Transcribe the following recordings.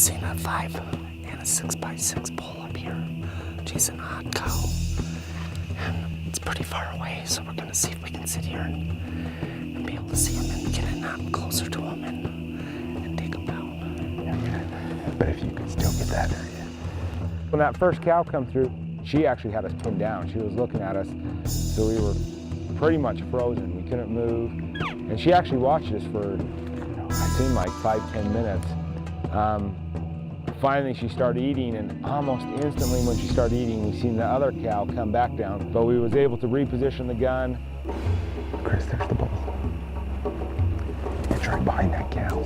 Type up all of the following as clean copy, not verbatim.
seen a 5 and a 6x6 bull up here chasing a hot cow. And it's pretty far away, so we're gonna see if we can sit here and be able to see him and get in closer to him and take him down. Yeah, but if you could still get that area. When that first cow come through, she actually had us pinned down. She was looking at us, so we were pretty much frozen. We couldn't move. And she actually watched us for, it seemed like 5-10 minutes. Finally, she started eating, and almost instantly when she started eating, we seen the other cow come back down. But we was able to reposition the gun. Kris, there's the bull. It's right behind that cow.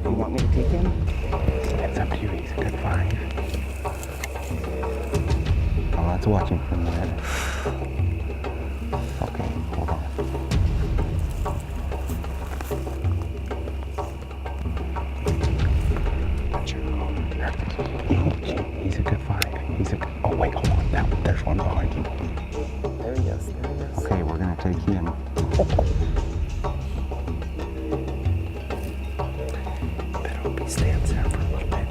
You want me to take him? It's up to you. He's a good 5. Oh, let's watch him for a minute. Okay, hold on. That's your call. He's a good 5. He's a good... Oh, wait, hold on. There's one behind you. There he is. There he is. Okay, we're going to take him. Stands there for a little bit.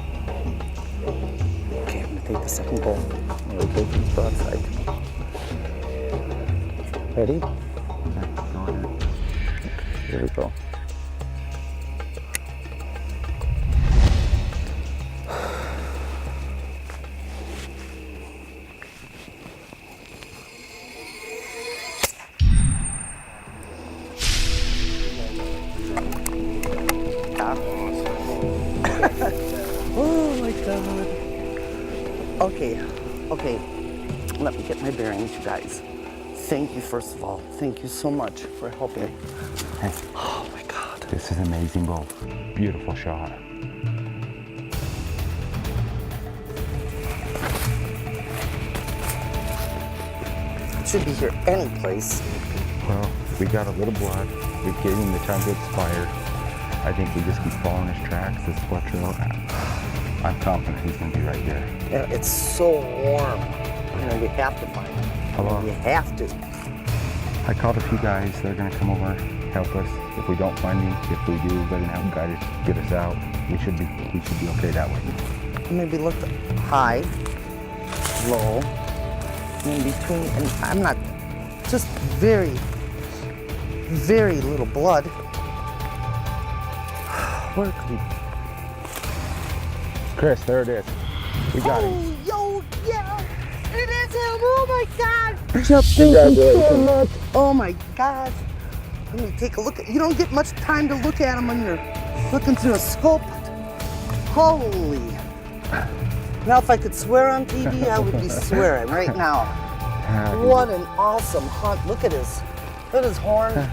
Okay, I'm gonna take the second bull. I'm gonna take these broadside. Ready? Okay, go ahead. Here we go. Oh my God. Okay. Let me get my bearings, you guys. Thank you, first of all. Thank you so much for helping. Hey. Oh my God. This is an amazing bull. Beautiful shot. Should be here any place. Well, we got a little blood. We gave him the time to expire. I think we just keep following his tracks, his blood trail. I'm confident he's going to be right here. Yeah, it's so warm. We have to find him. Hello? We have to. I called a few guys. They're going to come over, help us. If we don't find him, if we do, they're going to help guide us, get us out. We should be okay that way. Maybe look high, low, in between, and I'm not, just very, very little blood. Where could he? Kris, there it is. We got him. Yo, yeah, it is him. Oh my God. Jeff, thank you so much. Oh my God. Let me take a look at, you don't get much time to look at him when you're looking through a scope. Holy. Now if I could swear on TV, I would be swearing right now. What an awesome hunt. Look at his horn,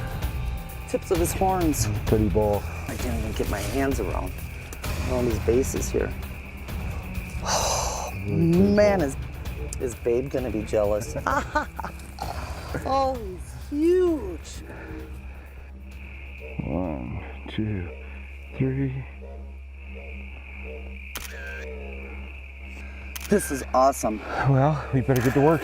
tips of his horns. Pretty bull. I didn't even get my hands around these bases here. Oh, man, is Babe gonna be jealous? Oh, he's huge. 1, 2, 3. This is awesome. Well, we better get to work.